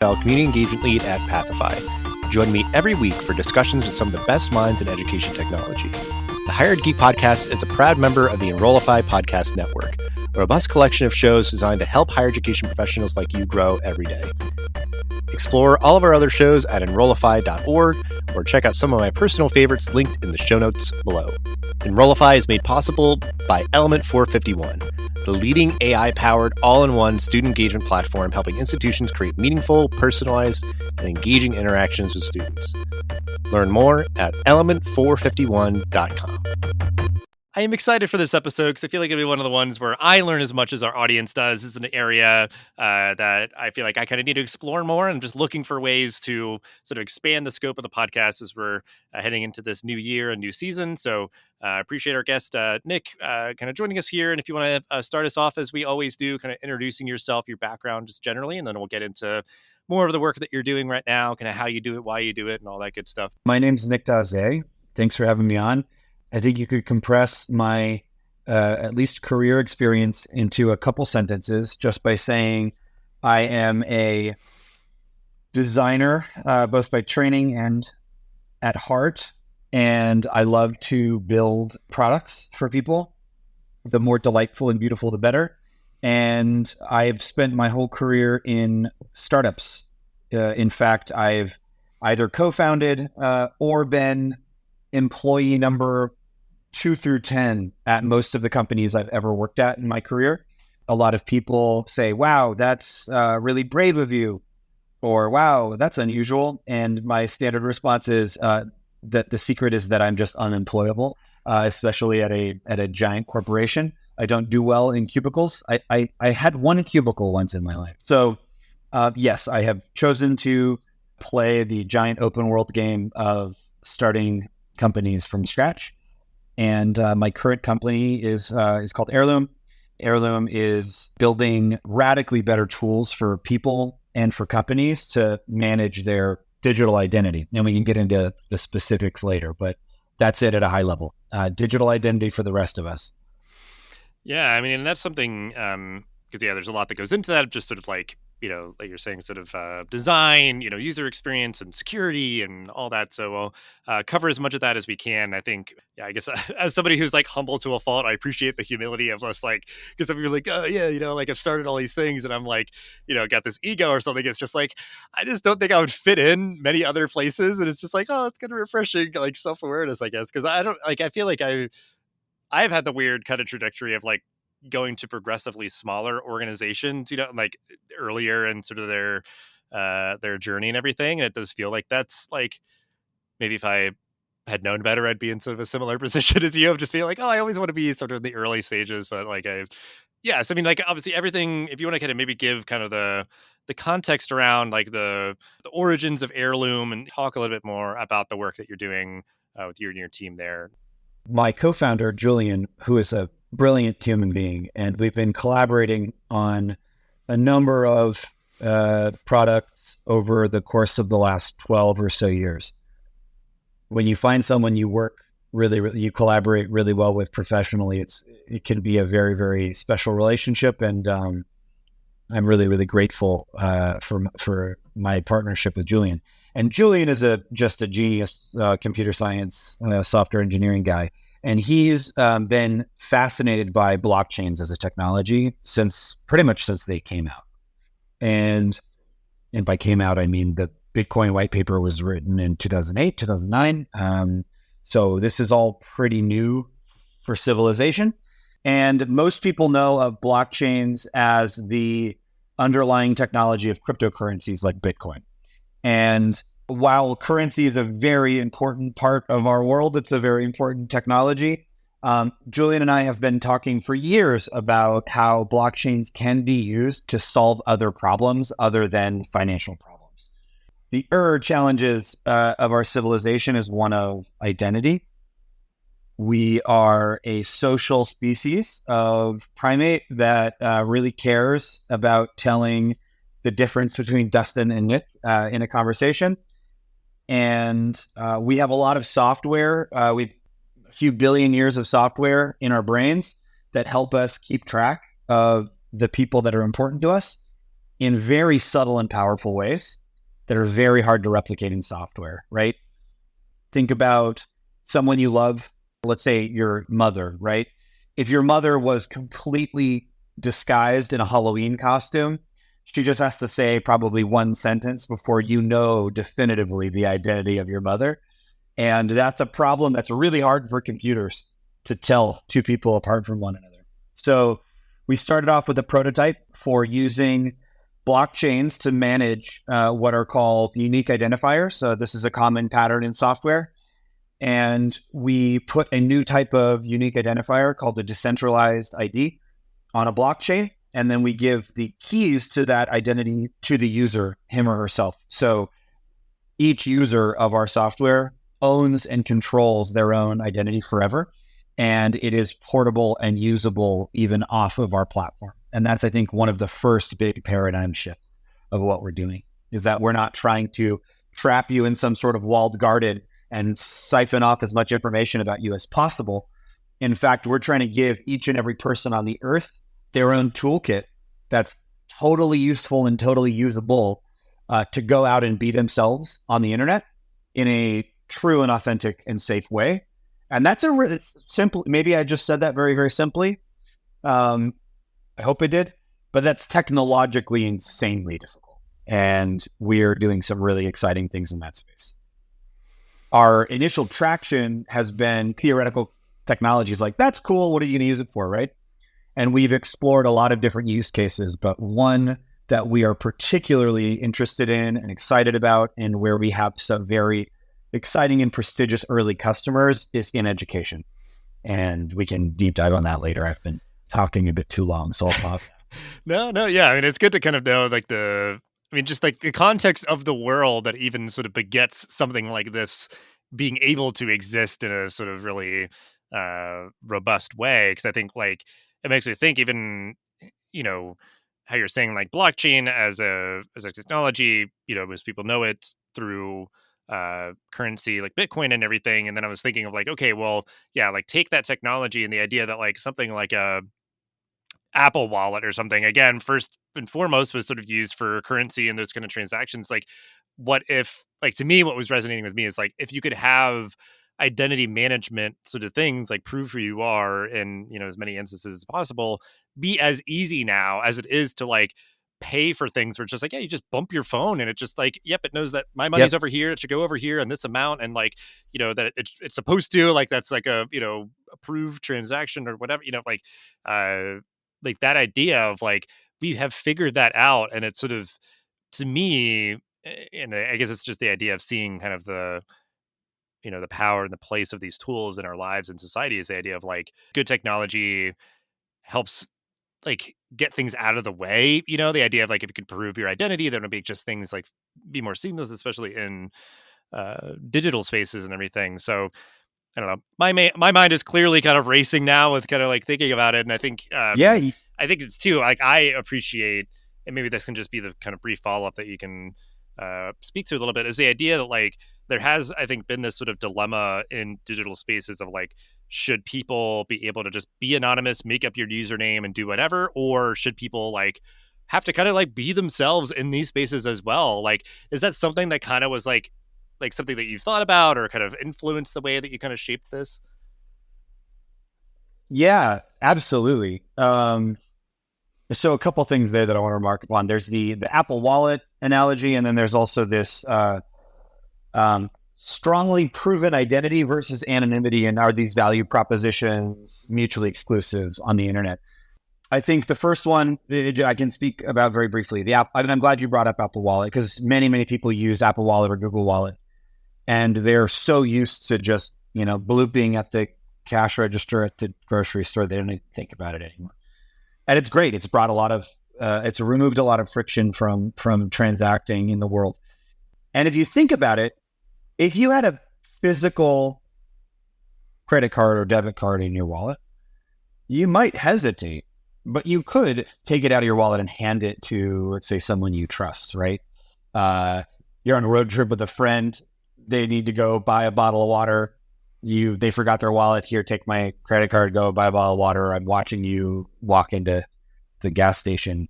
Community Engagement Lead at FFIE. Join me every week for discussions with some of the best minds in education technology. The Hired Geek Podcast is a proud member of the Enrollify Podcast Network, a robust collection of shows designed to help higher education professionals like you grow every day. Explore all of our other shows at enrollify.org or check out some of my personal favorites linked in the show notes below. Enrollify is made possible by Element 451, the leading AI-powered all-in-one student engagement platform helping institutions create meaningful, personalized, and engaging interactions with students. Learn more at element451.com. I am excited for this episode because I feel like it'll be one of the ones where I learn as much as our audience does. This is an area that I feel like I kind of need to explore more. I'm just looking for ways to sort of expand the scope of the podcast as we're heading into this new year and new season. So I appreciate our guest, Nick, kind of joining us here. And if you want to start us off, as we always do, kind of introducing yourself, your background just generally, and then we'll get into more of the work that you're doing right now, kind of how you do it, why you do it, and all that good stuff. My name's Nick Dazé. Thanks for having me on. I think you could compress my at least career experience into a couple sentences just by saying I am a designer, both by training and at heart, and I love to build products for people. The more delightful and beautiful, the better. And I've spent my whole career in startups. In fact, I've either co-founded or been employee number 2 through 10 at most of the companies I've ever worked at in my career. A lot of people say, wow, that's really brave of you, or wow, that's unusual. And my standard response is that the secret is that I'm just unemployable, especially at a giant corporation. I don't do well in cubicles. I had one cubicle once in my life. So yes, I have chosen to play the giant open world game of starting companies from scratch. And my current company is called Heirloom. Heirloom is building radically better tools for people and for companies to manage their digital identity. And we can get into the specifics later, but that's it at a high level. Digital identity for the rest of us. Yeah, I mean, and that's something, because, there's a lot that goes into that, just sort of like like you're saying, sort of design, user experience and security and all that. So we'll cover as much of that as we can. I think, I guess as somebody who's like humble to a fault, I appreciate the humility of us, like, because some people are like, oh yeah, like I've started all these things and I'm like, got this ego or something. It's just like, I just don't think I would fit in many other places. And it's just like, oh, it's kind of refreshing, like self-awareness, I guess. Cause I feel like I've had the weird kind of trajectory of like going to progressively smaller organizations, like earlier in sort of their journey and everything. And it does feel like that's like, maybe if I had known better, I'd be in sort of a similar position as you, of just being like, oh, I always want to be sort of in the early stages. But like, so I mean, like obviously everything, if you want to kind of maybe give kind of the context around like the origins of Heirloom and talk a little bit more about the work that you're doing with you and your team there. My co-founder, Julian, who is a brilliant human being, and we've been collaborating on a number of products over the course of the last 12 or so years. When you find someone you work you collaborate really well with professionally, it can be a very, very special relationship, and I'm really, really grateful for my partnership with Julian. And Julian is just a genius computer science software engineering guy. And he's been fascinated by blockchains as a technology pretty much since they came out. And by came out, I mean the Bitcoin white paper was written in 2008, 2009. So this is all pretty new for civilization. And most people know of blockchains as the underlying technology of cryptocurrencies like Bitcoin. And while currency is a very important part of our world, it's a very important technology. Julian and I have been talking for years about how blockchains can be used to solve other problems other than financial problems. The challenges of our civilization is one of identity. We are a social species of primate that really cares about telling the difference between Dustin and Nick in a conversation. And we have a lot of software. We've a few billion years of software in our brains that help us keep track of the people that are important to us. in very subtle and powerful ways that are very hard to replicate in software, right? Think about someone you love, let's say your mother, right? If your mother was completely disguised in a Halloween costume, she just has to say probably one sentence before you know definitively the identity of your mother. And that's a problem that's really hard for computers to tell two people apart from one another. So we started off with a prototype for using blockchains to manage what are called unique identifiers. So this is a common pattern in software. And we put a new type of unique identifier called the decentralized ID on a blockchain. And then we give the keys to that identity to the user, him or herself. So each user of our software owns and controls their own identity forever. And it is portable and usable even off of our platform. And that's, I think, one of the first big paradigm shifts of what we're doing, is that we're not trying to trap you in some sort of walled garden and siphon off as much information about you as possible. In fact, we're trying to give each and every person on the earth their own toolkit that's totally useful and totally usable to go out and be themselves on the internet in a true and authentic and safe way. And that's it's simple. Maybe I just said that very, very simply. I hope I did, but that's technologically insanely difficult. And we're doing some really exciting things in that space. Our initial traction has been theoretical technologies like, that's cool. What are you going to use it for, right? And we've explored a lot of different use cases, but one that we are particularly interested in and excited about, and where we have some very exciting and prestigious early customers, is in education. And we can deep dive on that later. I've been talking a bit too long, so I'll pause. No, yeah. I mean, it's good to kind of know just like the context of the world that even sort of begets something like this being able to exist in a sort of really robust way. Because I think like it makes me think even, how you're saying like blockchain as a technology, most people know it through currency like Bitcoin and everything. And then I was thinking of like, okay, well, yeah, like take that technology and the idea that like something like a Apple Wallet or something, again, first and foremost was sort of used for currency and those kind of transactions. Like, what if, like, to me, what was resonating with me is like, if you could have identity management sort of things like prove who you are in, as many instances as possible, be as easy now as it is to like pay for things where it's just like, yeah, you just bump your phone and it just like, yep, it knows that my money's over here. It should go over here and this amount. And like, that it's supposed to, like, that's like a, approved transaction or whatever, like that idea of like, we have figured that out. And it's sort of, to me, and I guess it's just the idea of seeing kind of the, the power and the place of these tools in our lives and society, is the idea of like good technology helps like get things out of the way. The idea of like, if you could prove your identity, then it'll be just things like be more seamless, especially in digital spaces and everything. So I don't know. My mind is clearly kind of racing now with kind of like thinking about it. And I think, I think it's too, like, I appreciate, and maybe this can just be the kind of brief follow-up that you can speak to a little bit, is the idea that like, there has, I think, been this sort of dilemma in digital spaces of like, should people be able to just be anonymous, make up your username and do whatever? Or should people like have to kind of like be themselves in these spaces as well? Like, is that something that kind of was like something that you've thought about or kind of influenced the way that you kind of shaped this? Yeah, absolutely. So a couple things there that I want to remark upon. There's the Apple Wallet analogy, and then there's also this strongly proven identity versus anonymity, and are these value propositions mutually exclusive on the internet? I think the first one I can speak about very briefly. I'm glad you brought up Apple Wallet, because many people use Apple Wallet or Google Wallet, and they're so used to just, blooping at the cash register at the grocery store, they don't even think about it anymore. And it's great. It's brought it's removed a lot of friction from transacting in the world. And if you think about it, if you had a physical credit card or debit card in your wallet, you might hesitate, but you could take it out of your wallet and hand it to, let's say, someone you trust, right? You're on a road trip with a friend. They need to go buy a bottle of water. They forgot their wallet. Here, take my credit card, go buy a bottle of water. I'm watching you walk into the gas station.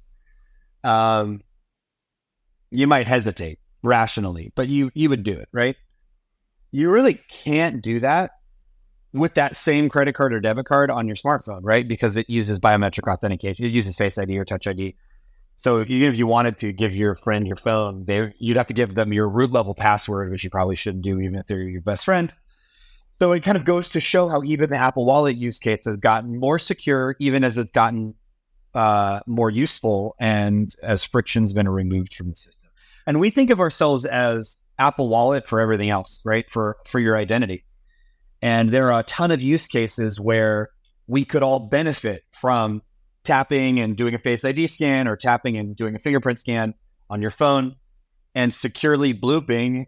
you might hesitate rationally, but you would do it, right? You really can't do that with that same credit card or debit card on your smartphone, right? Because it uses biometric authentication. It uses Face ID or Touch ID. So even if you wanted to give your friend your phone, you'd have to give them your root level password, which you probably shouldn't do even if they're your best friend. So it kind of goes to show how even the Apple Wallet use case has gotten more secure, even as it's gotten more useful and as friction's been removed from the system. And we think of ourselves as Apple Wallet for everything else, right? For your identity. And there are a ton of use cases where we could all benefit from tapping and doing a Face ID scan or tapping and doing a fingerprint scan on your phone and securely blooping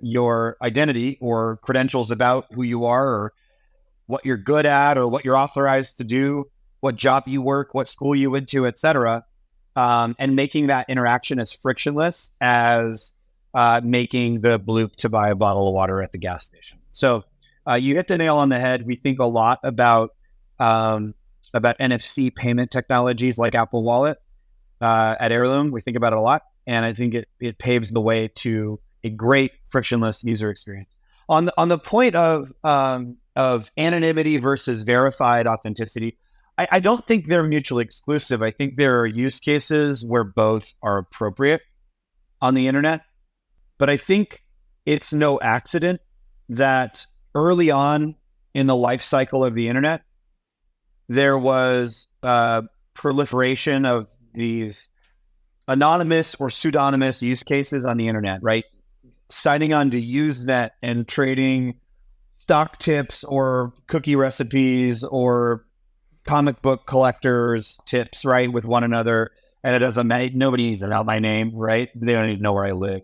your identity or credentials about who you are or what you're good at or what you're authorized to do, what job you work, what school you went to, et cetera, and making that interaction as frictionless as making the bloop to buy a bottle of water at the gas station. So you hit the nail on the head. We think a lot about NFC payment technologies like Apple Wallet at Heirloom. We think about it a lot. And I think it paves the way to a great frictionless user experience. On the point of anonymity versus verified authenticity, I don't think they're mutually exclusive. I think there are use cases where both are appropriate on the internet. But I think it's no accident that early on in the life cycle of the internet, there was proliferation of these anonymous or pseudonymous use cases on the internet, right? Signing on to Usenet and trading stock tips or cookie recipes or comic book collectors tips, right, with one another. And it doesn't matter. Nobody needs to know my name, right? They don't even know where I live.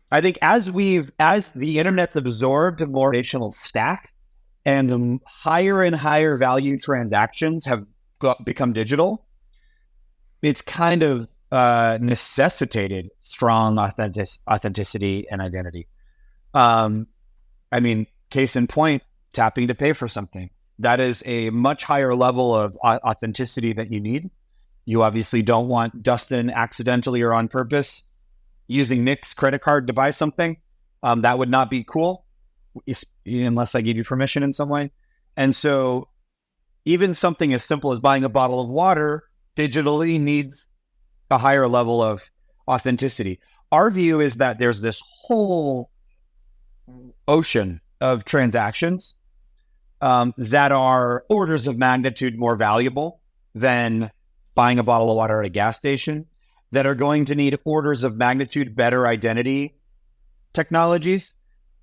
I think as the internet's absorbed a more foundational stack and higher and higher value transactions have become digital, it's kind of necessitated strong authenticity and identity. I mean, case in point, tapping to pay for something. That is a much higher level of authenticity that you need. You obviously don't want Dustin accidentally or on purpose using Nick's credit card to buy something. That would not be cool unless I give you permission in some way. And so even something as simple as buying a bottle of water digitally needs a higher level of authenticity. Our view is that there's this whole ocean of transactions that are orders of magnitude more valuable than buying a bottle of water at a gas station, that are going to need orders of magnitude better identity technologies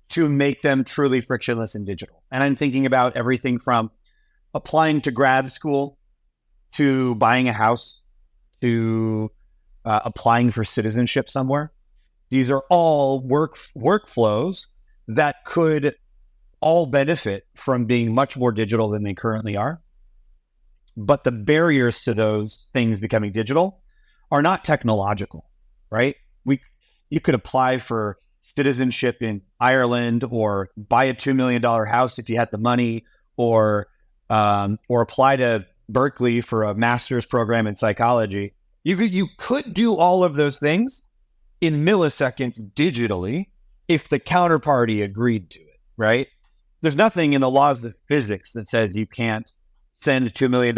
to make them truly frictionless and digital. And I'm thinking about everything from applying to grad school to buying a house to applying for citizenship somewhere. These are all workflows that could all benefit from being much more digital than they currently are. But the barriers to those things becoming digital are not technological, right? You could apply for citizenship in Ireland or buy a $2 million house if you had the money, or apply to Berkeley for a master's program in psychology. You could do all of those things in milliseconds digitally if the counterparty agreed to it, right? There's nothing in the laws of physics that says you can't send $2 million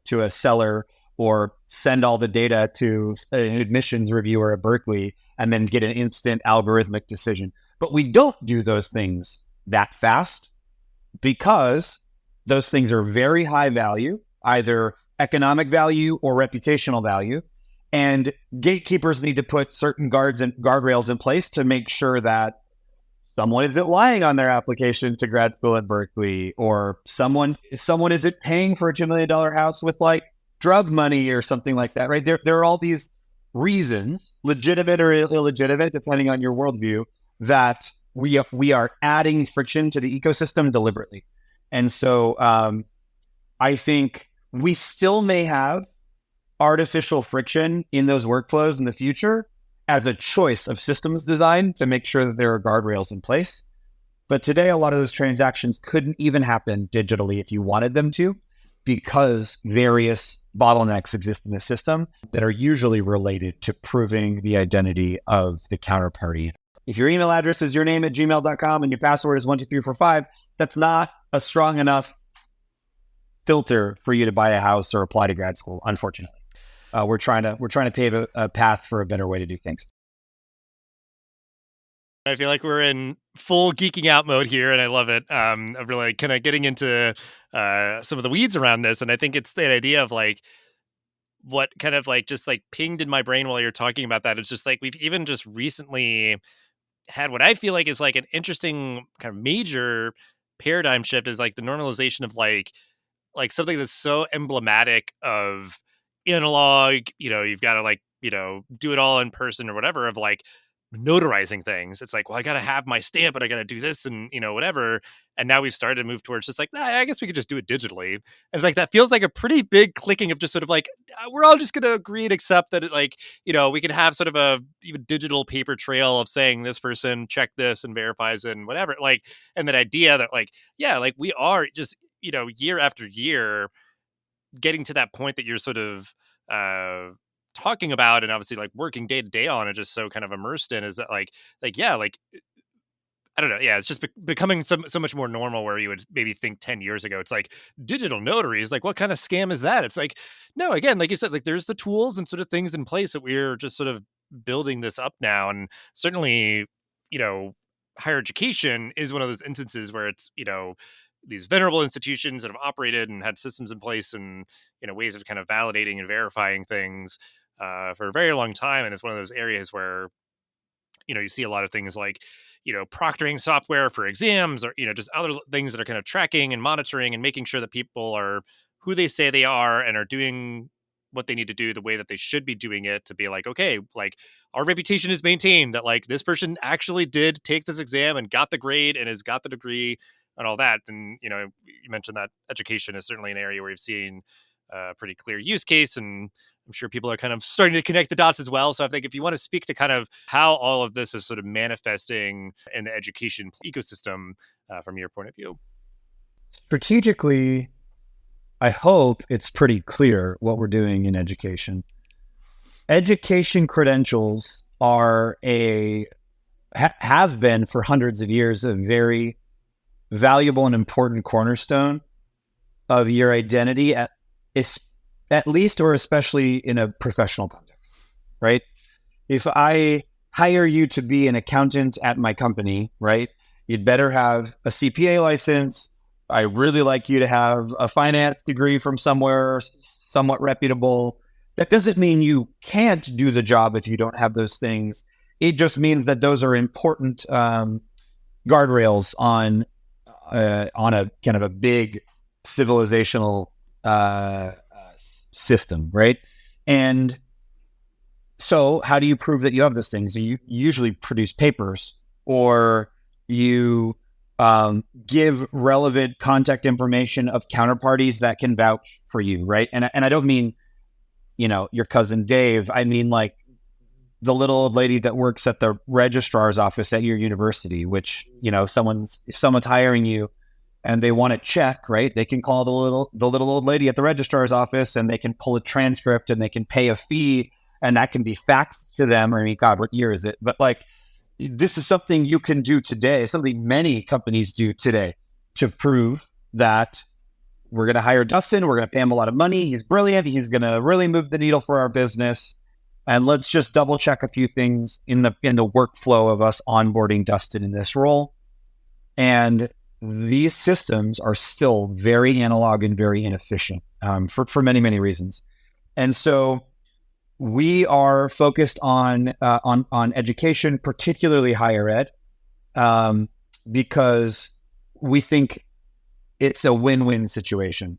to a seller or send all the data to an admissions reviewer at Berkeley and then get an instant algorithmic decision. But we don't do those things that fast because those things are very high value, either economic value or reputational value. And gatekeepers need to put certain guards and guardrails in place to make sure that someone isn't lying on their application to grad school at Berkeley, or someone isn't paying for a $2 million house with like drug money or something like that, right? There are all these reasons, legitimate or illegitimate, depending on your worldview, that we are adding friction to the ecosystem deliberately. And so I think we still may have artificial friction in those workflows in the future as a choice of systems design to make sure that there are guardrails in place. But today, a lot of those transactions couldn't even happen digitally if you wanted them to. because various bottlenecks exist in the system that are usually related to proving the identity of the counterparty. If your email address is your name at gmail.com and your password is 12345, that's not a strong enough filter for you to buy a house or apply to grad school, unfortunately. We're trying to pave a path for a better way to do things. I feel like we're in full geeking out mode here, and I love it. I'm really kind of getting into some of the weeds around this, and I think it's the idea of like what kind of like just like pinged in my brain while you're talking about that. It's just like we've even just recently had what I feel like is like an interesting kind of major paradigm shift is like the normalization of like something that's so emblematic of analog, you've got to like, do it all in person or whatever of like notarizing things. It's like, well, I got to have my stamp and I got to do this and, whatever. And now we've started to move towards just like, I guess we could just do it digitally. And like, that feels like a pretty big clicking of just sort of like, we're all just going to agree and accept that it like, we can have sort of a even digital paper trail of saying this person checked this and verifies it and whatever. Like, and that idea that like, yeah, like we are just, year after year getting to that point that you're sort of talking about and obviously like working day to day on and just so kind of immersed in is that yeah, like I don't know. Yeah, it's just becoming so much more normal where you would maybe think 10 years ago, it's like digital notaries, like what kind of scam is that? It's like, no, again, like you said, like there's the tools and sort of things in place that we're just sort of building this up now. And certainly, higher education is one of those instances where it's, these venerable institutions that have operated and had systems in place and, ways of kind of validating and verifying things for a very long time. And it's one of those areas where, you see a lot of things like, proctoring software for exams or, just other things that are kind of tracking and monitoring and making sure that people are who they say they are and are doing what they need to do the way that they should be doing it to be like, okay, like our reputation is maintained that like this person actually did take this exam and got the grade and has got the degree and all that. And, you mentioned that education is certainly an area where you've seen a pretty clear use case, and I'm sure people are kind of starting to connect the dots as well. So I think if you want to speak to kind of how all of this is sort of manifesting in the education ecosystem from your point of view. Strategically, I hope it's pretty clear what we're doing in education. Education credentials are have been for hundreds of years a very valuable and important cornerstone of your identity at least or especially in a professional context, right? If I hire you to be an accountant at my company, right, you'd better have a CPA license. I really like you to have a finance degree from somewhere somewhat reputable. That doesn't mean you can't do the job if you don't have those things. It just means that those are important guardrails on a kind of a big civilizational system, right? And so how do you prove that you have those things? You usually produce papers or you give relevant contact information of counterparties that can vouch for you, right? And I don't mean, your cousin Dave. I mean like the little old lady that works at the registrar's office at your university, which, if someone's hiring you and they want to check, right, they can call the little old lady at the registrar's office and they can pull a transcript and they can pay a fee and that can be faxed to them. I mean, God, what year is it? But like, this is something you can do today, something many companies do today to prove that we're going to hire Dustin. We're going to pay him a lot of money. He's brilliant. He's going to really move the needle for our business. And let's just double check a few things in the workflow of us onboarding Dustin in this role. And these systems are still very analog and very inefficient for many, many reasons. And so we are focused on education, particularly higher ed, because we think it's a win-win situation.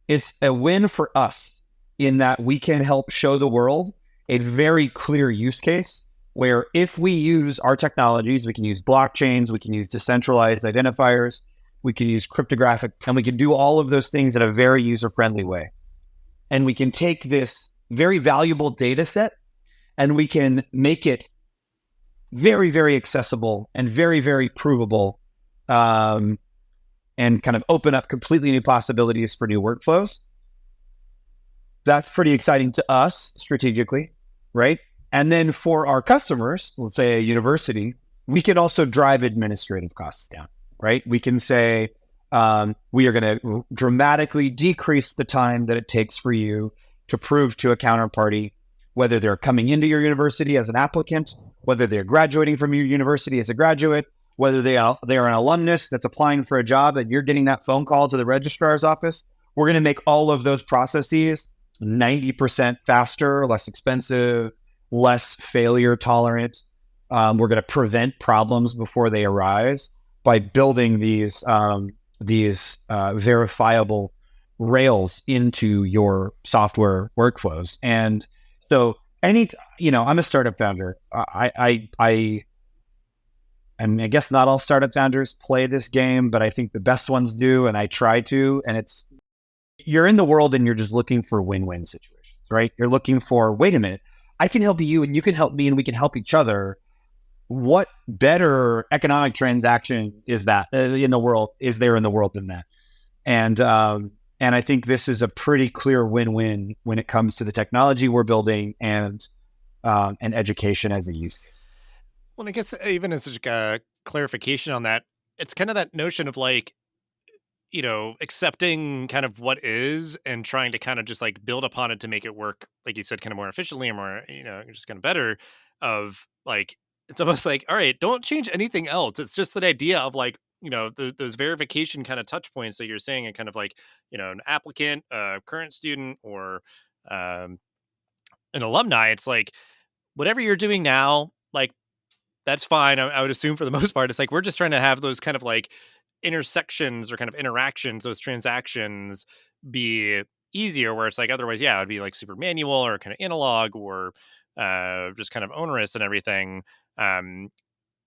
It's a win for us in that we can help show the world a very clear use case where if we use our technologies, we can use blockchains, we can use decentralized identifiers, we can use cryptographic, and we can do all of those things in a very user-friendly way. And we can take this very valuable data set and we can make it very, very accessible and very, very provable, and kind of open up completely new possibilities for new workflows. That's pretty exciting to us strategically, right? And then for our customers, let's say a university, we can also drive administrative costs down, right? We can say, we are going to dramatically decrease the time that it takes for you to prove to a counterparty whether they're coming into your university as an applicant, whether they're graduating from your university as a graduate, whether they are an alumnus that's applying for a job and you're getting that phone call to the registrar's office. We're going to make all of those processes 90% faster, less expensive, less failure tolerant. We're going to prevent problems before they arise by building these verifiable rails into your software workflows. And so I'm a startup founder. I guess not all startup founders play this game, but I think the best ones do, and I try to. And you're in the world and you're just looking for win-win situations, right? You're looking for, wait a minute, I can help you and you can help me and we can help each other. What better economic transaction is there in the world than that? And I think this is a pretty clear win-win when it comes to the technology we're building and education as a use case. Well, I guess even as a clarification on that, it's kind of that notion of like, accepting kind of what is and trying to kind of just like build upon it to make it work, like you said, kind of more efficiently or more, just kind of better. Of like, it's almost like, all right, don't change anything else. It's just that idea of like, those verification kind of touch points that you're saying, and kind of like, an applicant, a current student, or an alumni. It's like, whatever you're doing now, like, that's fine. I would assume for the most part, it's like, we're just trying to have those kind of like intersections or kind of interactions, those transactions be easier, where it's like, otherwise, yeah, it'd be like super manual or kind of analog or just kind of onerous and everything. And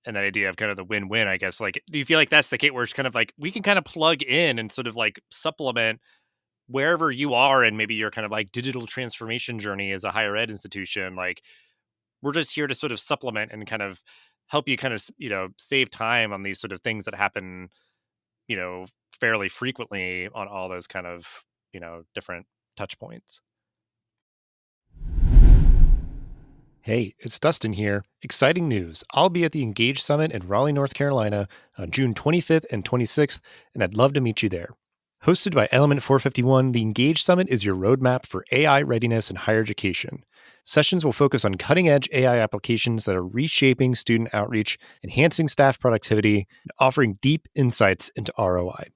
that idea of kind of the win-win, I guess, like, do you feel like that's the case where it's kind of like, we can kind of plug in and sort of like supplement wherever you are and maybe your kind of like digital transformation journey as a higher ed institution? Like, we're just here to sort of supplement and kind of help you kind of, save time on these sort of things that happen, fairly frequently on all those kind of, different touch points. Hey, it's Dustin here. Exciting news. I'll be at the Engage Summit in Raleigh, North Carolina on June 25th and 26th, and I'd love to meet you there. Hosted by Element 451, the Engage Summit is your roadmap for AI readiness in higher education. Sessions will focus on cutting-edge AI applications that are reshaping student outreach, enhancing staff productivity, and offering deep insights into ROI.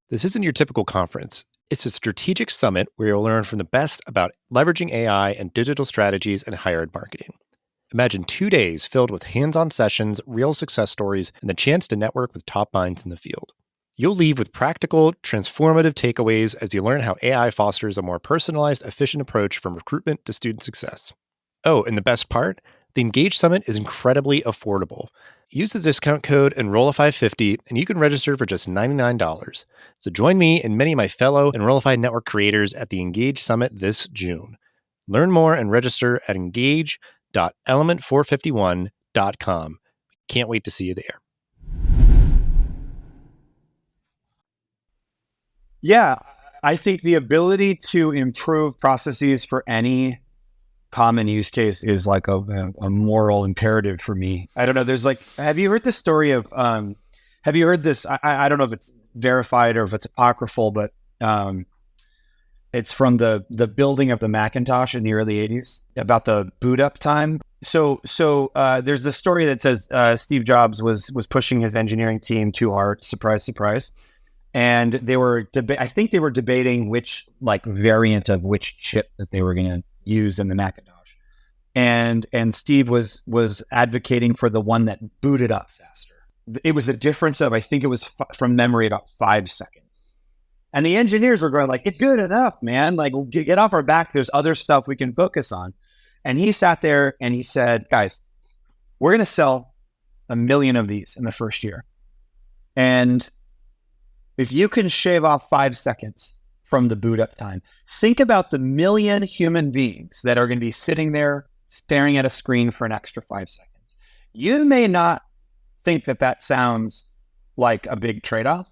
This isn't your typical conference. It's a strategic summit where you'll learn from the best about leveraging AI and digital strategies in higher ed marketing. Imagine 2 days filled with hands-on sessions, real success stories, and the chance to network with top minds in the field. You'll leave with practical, transformative takeaways as you learn how AI fosters a more personalized, efficient approach from recruitment to student success. Oh, and the best part? The Engage Summit is incredibly affordable. Use the discount code Enrollify50 and you can register for just $99. So join me and many of my fellow Enrollify Network creators at the Engage Summit this June. Learn more and register at engage.element451.com. Can't wait to see you there. Yeah, I think the ability to improve processes for any common use case is like a moral imperative for me. I don't know. There's like, have you heard this story of, have you heard this? I don't know if it's verified or if it's apocryphal, but it's from the building of the Macintosh in the early 80s about the boot up time. So there's this story that says Steve Jobs was pushing his engineering team too hard. Surprise, surprise. And they were I think they were debating which like variant of which chip that they were going to use in the Macintosh. And Steve was advocating for the one that booted up faster. It was a difference of, I think it was from memory, about 5 seconds. And the engineers were going like, it's good enough, man. Like, get off our back. There's other stuff we can focus on. And he sat there and he said, guys, we're going to sell 1 million of these in the first year. And if you can shave off 5 seconds from the boot up time, think about the 1 million human beings that are going to be sitting there staring at a screen for an extra 5 seconds. You may not think that sounds like a big trade-off,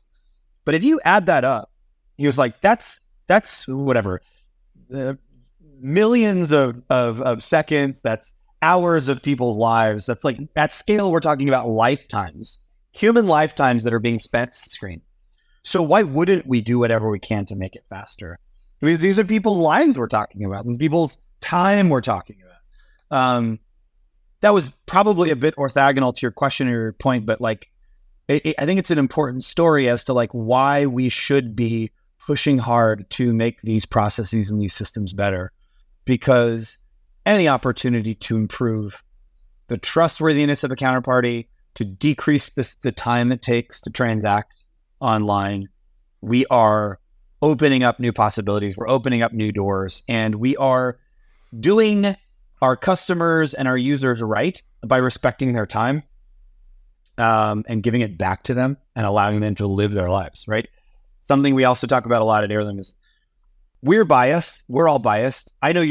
but if you add that up, he was like, that's whatever. millions of seconds. That's hours of people's lives. That's like, at scale, we're talking about lifetimes, human lifetimes that are being spent screen. So why wouldn't we do whatever we can to make it faster? Because these are people's lives we're talking about. These people's time we're talking about. That was probably a bit orthogonal to your question or your point, but like, I think it's an important story as to like why we should be pushing hard to make these processes and these systems better, because any opportunity to improve the trustworthiness of a counterparty, to decrease the time it takes to transact online, we are opening up new possibilities. We're opening up new doors, and we are doing our customers and our users right by respecting their time and giving it back to them and allowing them to live their lives, right? Something we also talk about a lot at Heirloom is we're biased. We're all biased. I know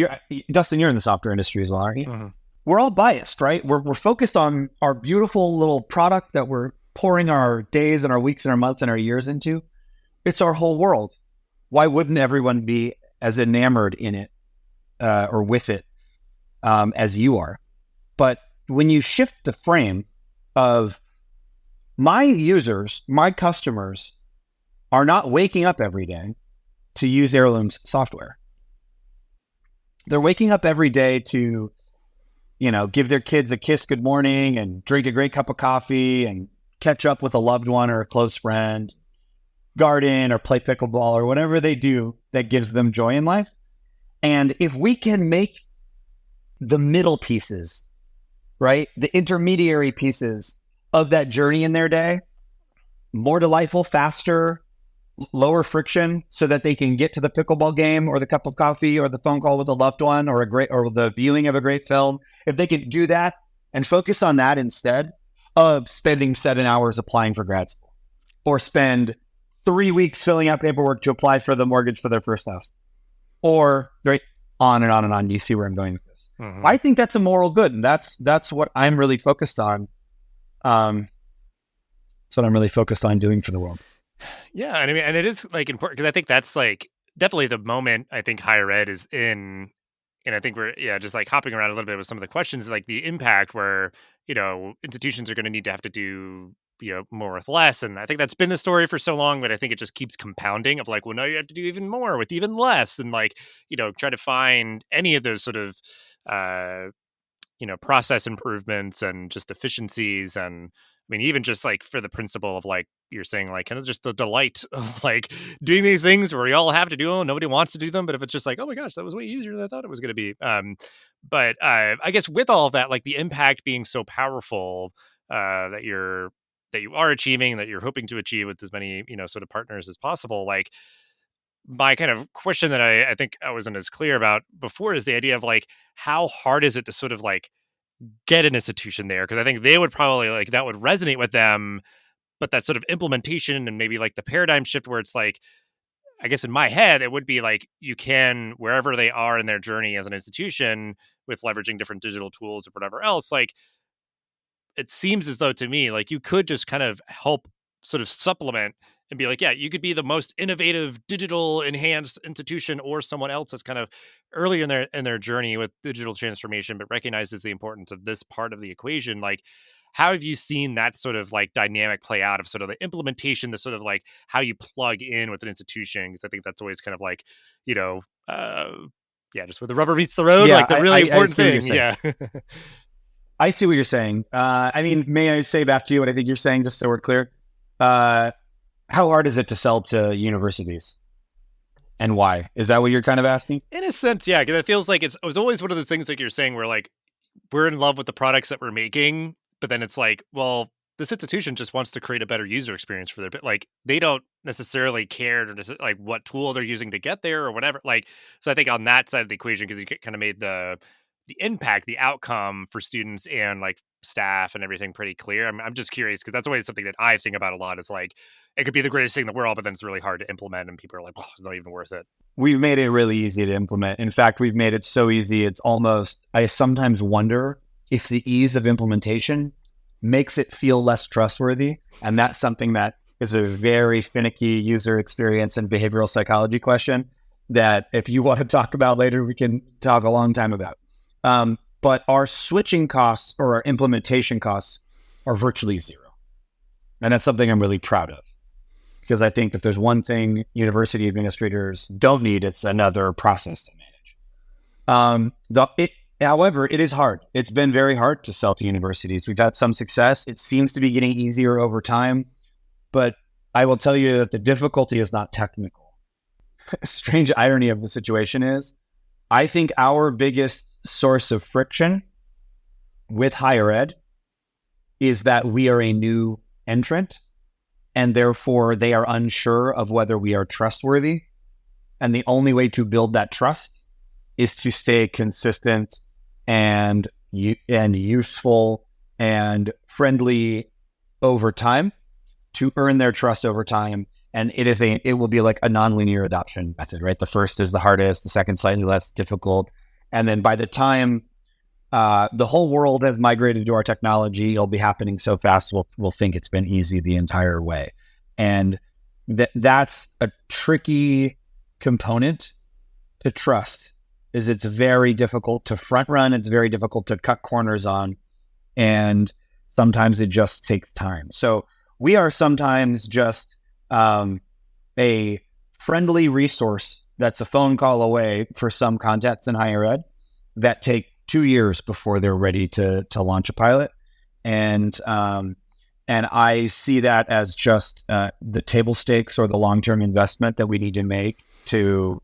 Dustin, you're in the software industry as well, aren't you? Mm-hmm. We're all biased, right? We're focused on our beautiful little product that we're pouring our days and our weeks and our months and our years into. It's our whole world. Why wouldn't everyone be as enamored in it or with it as you are? But when you shift the frame of my users, my customers are not waking up every day to use Heirloom's software. They're waking up every day to, give their kids a kiss good morning and drink a great cup of coffee and catch up with a loved one or a close friend, garden or play pickleball or whatever they do that gives them joy in life. And if we can make the middle pieces, right, the intermediary pieces of that journey in their day more delightful, faster, lower friction, so that they can get to the pickleball game or the cup of coffee or the phone call with a loved one or the viewing of a great film, if they can do that and focus on that instead of spending 7 hours applying for grad school or spend 3 weeks filling out paperwork to apply for the mortgage for their first house, or right on and on and on. You see where I'm going with this. Mm-hmm. I think that's a moral good, and that's what I'm really focused on. That's what I'm really focused on doing for the world. Yeah, and I mean, and it is like important because I think that's like definitely the moment I think higher ed is in, and I think we're just like hopping around a little bit with some of the questions, like the impact where institutions are going to need to have to do more with less, and I think that's been the story for so long, but I think it just keeps compounding of like, well, now you have to do even more with even less, and like try to find any of those sort of process improvements and just efficiencies, and I mean even just like for the principle of like you're saying, like kind of just the delight of like doing these things where we all have to do them, nobody wants to do them, but if it's just like, oh my gosh, that was way easier than I thought it was going to be. But I guess with all of that, like the impact being so powerful that you are achieving, that you're hoping to achieve with as many sort of partners as possible, like my kind of question that I think I wasn't as clear about before is the idea of like how hard is it to sort of like get an institution there, because I think they would probably like that would resonate with them. But that sort of implementation and maybe like the paradigm shift where it's like, I guess in my head, it would be like you can, wherever they are in their journey as an institution with leveraging different digital tools or whatever else, like it seems as though to me, like you could just kind of help sort of supplement and be like, yeah, you could be the most innovative digital enhanced institution or someone else that's kind of early in their journey with digital transformation, but recognizes the importance of this part of the equation. Like, how have you seen that sort of like dynamic play out of sort of the implementation, the sort of like how you plug in with an institution? Because I think that's always kind of like, just where the rubber meets the road, like the really important thing. Yeah. I see what you're saying. I mean, may I say back to you what I think you're saying, just so we're clear? How hard is it to sell to universities? And why? Is that what you're kind of asking? In a sense, yeah, because it feels like it was always one of those things like you're saying where like we're in love with the products that we're making, but then it's like, well, this institution just wants to create a better user experience for their bit. Like they don't necessarily care like what tool they're using to get there or whatever. Like, so I think on that side of the equation, because you kind of made the impact, the outcome for students and like staff and everything pretty clear. I'm just curious because that's always something that I think about a lot is like, it could be the greatest thing in the world, but then it's really hard to implement and people are like, oh, it's not even worth it. We've made it really easy to implement. In fact, we've made it so easy. It's almost, I sometimes wonder if the ease of implementation makes it feel less trustworthy. And that's something that is a very finicky user experience and behavioral psychology question. that if you want to talk about later, we can talk a long time about. But our switching costs or our implementation costs are virtually zero. And that's something I'm really proud of, because I think if there's one thing university administrators don't need, it's another process to manage. However, it is hard. It's been very hard to sell to universities. We've had some success. It seems to be getting easier over time, but I will tell you that the difficulty is not technical. Strange irony of the situation is, I think our biggest source of friction with higher ed is that we are a new entrant, and therefore they are unsure of whether we are trustworthy. And the only way to build that trust is to stay consistent and useful and friendly over time, to earn their trust over time. And it will be like a nonlinear adoption method, right? The first is the hardest, the second slightly less difficult. And then by the time the whole world has migrated to our technology, it'll be happening so fast, we'll think it's been easy the entire way. And that's a tricky component to trust. Is it's very difficult to front run, it's very difficult to cut corners on, and sometimes it just takes time. So we are sometimes just a friendly resource that's a phone call away for some contexts in higher ed that take 2 years before they're ready to launch a pilot. And I see that as just the table stakes or the long-term investment that we need to make to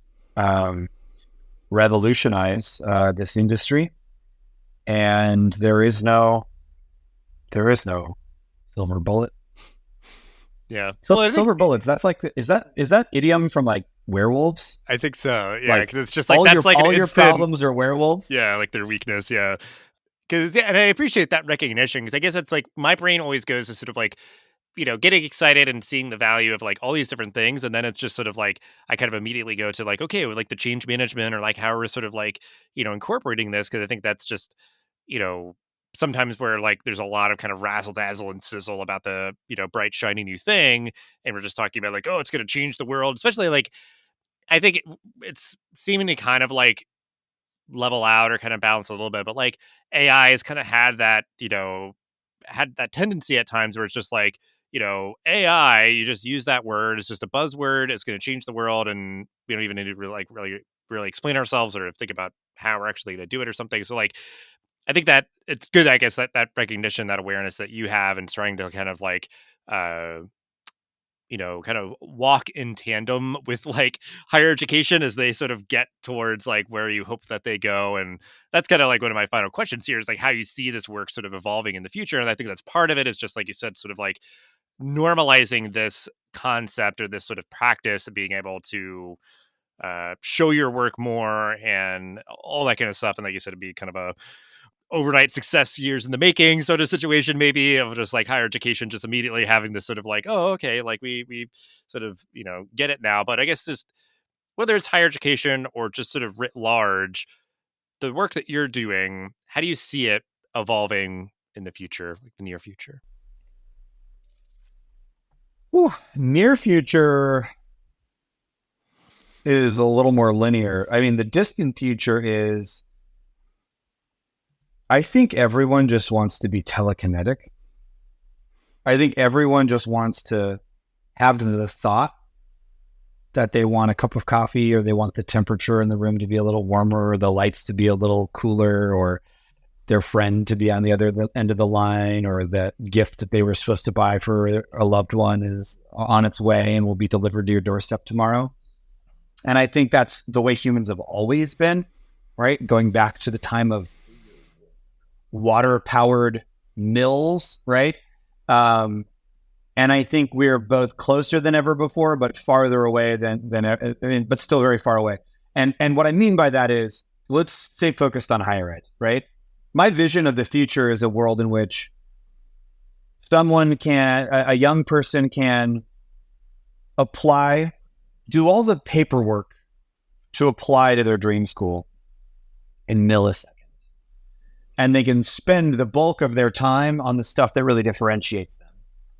revolutionize this industry. And there is no silver bullet. Yeah. Silver bullets. That's like, is that idiom from like werewolves? I think so. Yeah. Like, Cause it's just like, that's like all an your instant problems are werewolves. Yeah. Like their weakness. Yeah. Cause and I appreciate that recognition. Cause I guess it's like my brain always goes to sort of like, getting excited and seeing the value of like all these different things. And then it's just sort of like, I kind of immediately go to like, okay, like the change management or like how we're sort of like, incorporating this. Cause I think that's just, sometimes where like there's a lot of kind of razzle dazzle and sizzle about the, bright, shiny new thing. And we're just talking about like, oh, it's going to change the world. Especially like, I think it's seemingly kind of like level out or kind of balance a little bit. But like AI has kind of had that, had that tendency at times where it's just like, AI, you just use that word. It's just a buzzword. It's going to change the world. And we don't even need to really explain ourselves or think about how we're actually going to do it or something. So like, I think that it's good, I guess, that recognition, that awareness that you have and trying to kind of like, kind of walk in tandem with like higher education as they sort of get towards like where you hope that they go. And that's kind of like one of my final questions here is like how you see this work sort of evolving in the future. And I think that's part of it is just like you said, sort of like normalizing this concept or this sort of practice of being able to show your work more and all that kind of stuff. And like you said, it'd be kind of a overnight success years in the making sort of situation, maybe, of just like higher education just immediately having this sort of like, oh, okay, like we sort of, get it now. But I guess just whether it's higher education or just sort of writ large, the work that you're doing, how do you see it evolving in the future, like the near future? Ooh, near future is a little more linear. I mean, the distant future is, I think everyone just wants to be telekinetic. I think everyone just wants to have the thought that they want a cup of coffee, or they want the temperature in the room to be a little warmer, or the lights to be a little cooler, or their friend to be on the other end of the line, or the gift that they were supposed to buy for a loved one is on its way and will be delivered to your doorstep tomorrow. And I think that's the way humans have always been, right? Going back to the time of water-powered mills, right? And I think we're both closer than ever before, but farther away but still very far away. And what I mean by that is, let's stay focused on higher ed, right? My vision of the future is a world in which a young person can apply, do all the paperwork to apply to their dream school in milliseconds. And they can spend the bulk of their time on the stuff that really differentiates them.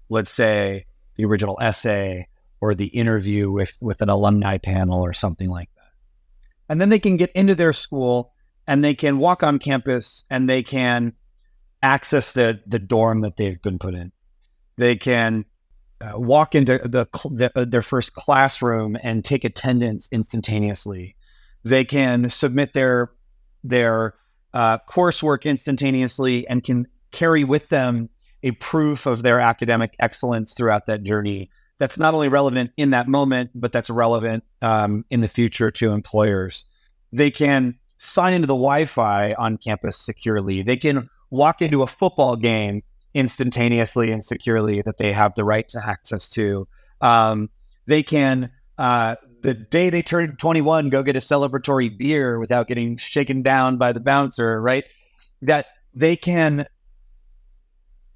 Let's say the original essay or the interview with an alumni panel or something like that. and then they can get into their school and they can walk on campus and they can access the dorm that they've been put in. They can walk into their first classroom and take attendance instantaneously. They can submit their coursework instantaneously and can carry with them a proof of their academic excellence throughout that journey. That's not only relevant in that moment, but that's relevant in the future to employers. They can sign into the Wi-Fi on campus securely. They can walk into a football game instantaneously and securely that they have the right to access to. They can, the day they turn 21, go get a celebratory beer without getting shaken down by the bouncer, right? That they can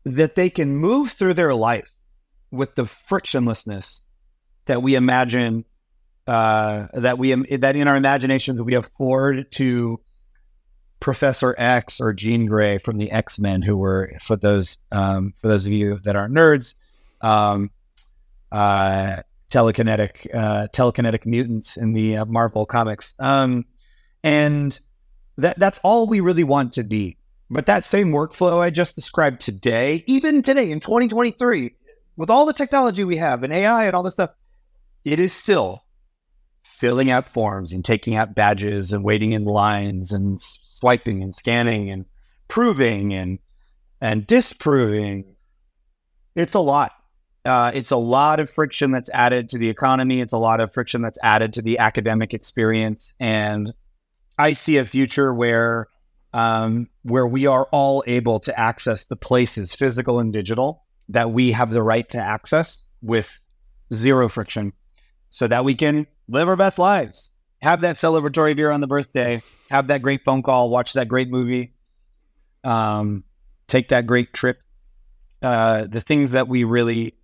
move through their life with the frictionlessness that we imagine, that in our imaginations we afford to Professor X or Jean Grey from the X-Men, who were, for those of you that aren't nerds, telekinetic mutants in the Marvel comics, and that's all we really want to be. But that same workflow I just described today, even today in 2023, with all the technology we have and AI and all this stuff, it is still filling out forms and taking out badges and waiting in lines and swiping and scanning and proving and disproving. It's a lot. It's a lot of friction that's added to the economy. It's a lot of friction that's added to the academic experience. And I see a future where we are all able to access the places, physical and digital, that we have the right to access with zero friction, so that we can live our best lives, have that celebratory beer on the birthday, have that great phone call, watch that great movie, take that great trip. The things that we really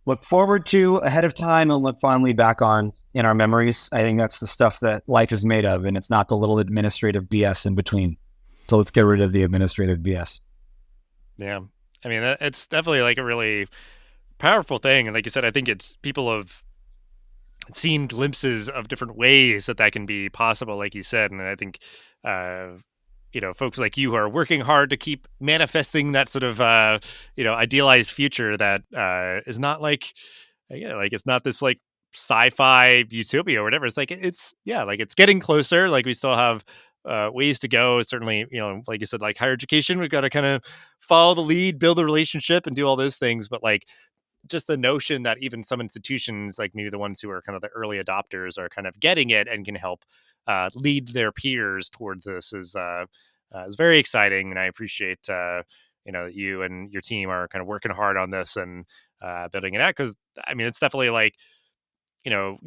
look forward to ahead of time and look fondly back on in our memories. I think that's the stuff that life is made of, and it's not the little administrative BS in between. So let's get rid of the administrative BS. Yeah. I mean, it's definitely like a really powerful thing. And like you said, I think it's people have seen glimpses of different ways that can be possible, like you said. And I think, folks like you who are working hard to keep manifesting that sort of, idealized future that is not like it's not this like sci-fi utopia or whatever. It's like, it's getting closer. Like we still have ways to go. Certainly, like you said, like higher education, we've got to kind of follow the lead, build a relationship and do all those things. But like, just the notion that even some institutions, like maybe the ones who are kind of the early adopters, are kind of getting it and can help lead their peers towards this is very exciting. And I appreciate, that you and your team are kind of working hard on this and building it out. Cause I mean, it's definitely like,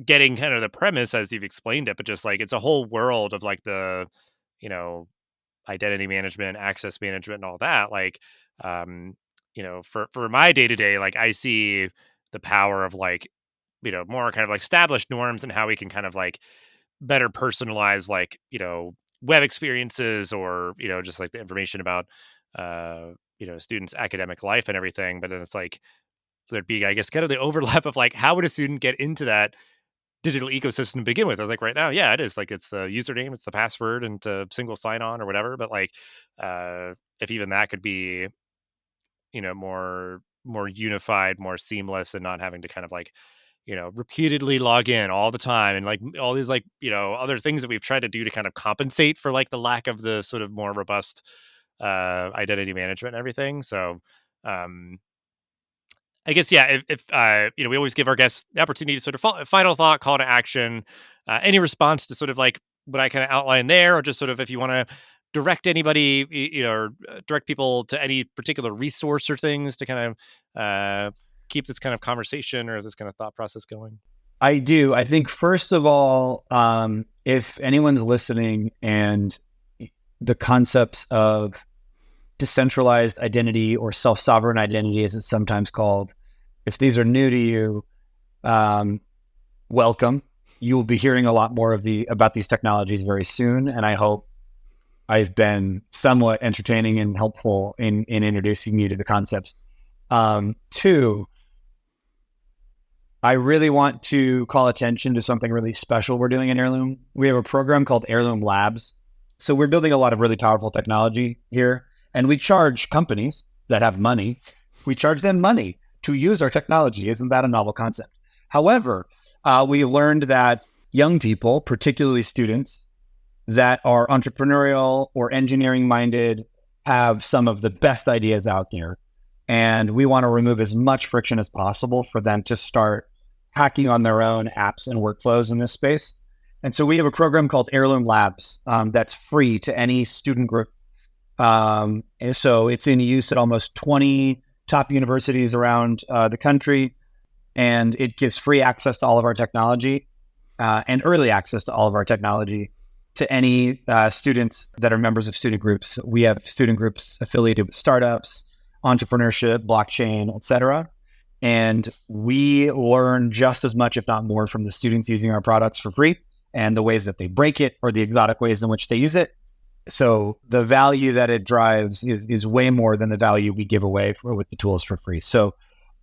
getting kind of the premise as you've explained it, but just like, it's a whole world of like the, identity management, access management and all that. Like, for my day to day, like I see the power of like, more kind of like established norms and how we can kind of like better personalize like, web experiences or, just like the information about, students' academic life and everything. But then it's like, there'd be, I guess, kind of the overlap of like, how would a student get into that digital ecosystem to begin with? I was like, right now, yeah, it is like, it's the username, it's the password and a single sign on or whatever. But like, if even that could be, more unified, more seamless, and not having to kind of like, repeatedly log in all the time and like all these like, other things that we've tried to do to kind of compensate for like the lack of the sort of more robust identity management and everything. So I guess, yeah, if we always give our guests the opportunity to sort of final thought, call to action, any response to sort of like what I kind of outlined there, or just sort of if you want to direct anybody, or direct people to any particular resource or things to kind of keep this kind of conversation or this kind of thought process going. I do. I think first of all, if anyone's listening and the concepts of decentralized identity or self-sovereign identity, as it's sometimes called, if these are new to you, welcome. You will be hearing a lot more about these technologies very soon, and I hope I've been somewhat entertaining and helpful in introducing you to the concepts. Two, I really want to call attention to something really special we're doing in Heirloom. We have a program called Heirloom Labs. So we're building a lot of really powerful technology here, and we charge companies that have money, we charge them money to use our technology. Isn't that a novel concept? However, we learned that young people, particularly students that are entrepreneurial or engineering minded, have some of the best ideas out there. And we want to remove as much friction as possible for them to start hacking on their own apps and workflows in this space. And so we have a program called Heirloom Labs that's free to any student group. And so it's in use at almost 20 top universities around the country. And it gives free access to all of our technology and early access to all of our technology to any students that are members of student groups. We have student groups affiliated with startups, entrepreneurship, blockchain, et cetera. And we learn just as much, if not more, from the students using our products for free and the ways that they break it or the exotic ways in which they use it. So the value that it drives is way more than the value we give away with the tools for free. So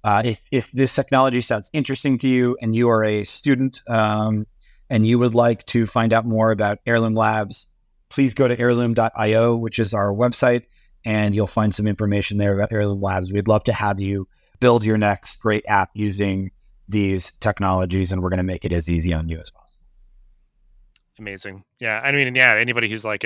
if this technology sounds interesting to you and you are a student and you would like to find out more about Heirloom Labs, please go to heirloom.io, which is our website, and you'll find some information there about Heirloom Labs. We'd love to have you build your next great app using these technologies, and we're going to make it as easy on you as possible. Amazing. Yeah. I mean, yeah, anybody who's like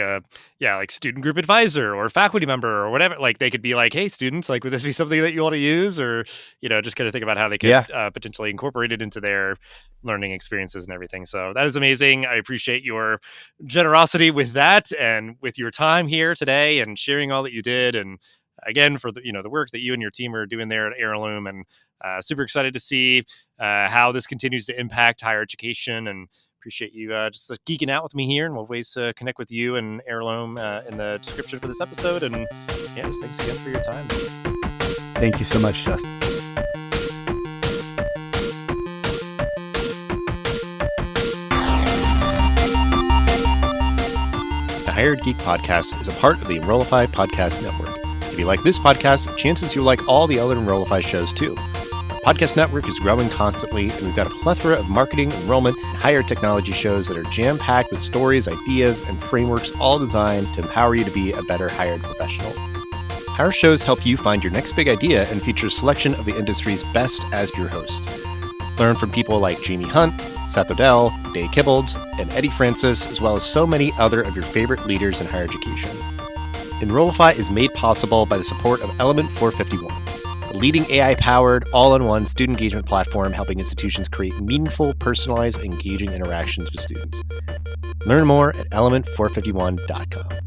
like student group advisor or faculty member or whatever, like they could be like, hey, students, like, would this be something that you want to use? Or, just kind of think about how they could potentially incorporate it into their learning experiences and everything. So that is amazing. I appreciate your generosity with that and with your time here today and sharing all that you did. And again, for the work that you and your team are doing there at Heirloom, and super excited to see how this continues to impact higher education, and appreciate you just geeking out with me here, and we'll have ways to connect with you and Heirloom in the description for this episode. And yes, thanks again for your time. Thank you so much, Justin. The Hired Geek Podcast is a part of the Enrollify Podcast Network. If you like this podcast, chances you'll like all the other Enrollify shows too. Our podcast network is growing constantly, and we've got a plethora of marketing, enrollment, and higher technology shows that are jam-packed with stories, ideas, and frameworks, all designed to empower you to be a better hired professional. Our shows help you find your next big idea and feature a selection of the industry's best as your host. Learn from people like Jamie Hunt, Seth Odell, Dave Kibbolds, and Eddie Francis, as well as so many other of your favorite leaders in higher education. Enrollify is made possible by the support of Element 451, a leading AI-powered, all-in-one student engagement platform helping institutions create meaningful, personalized, engaging interactions with students. Learn more at element451.com.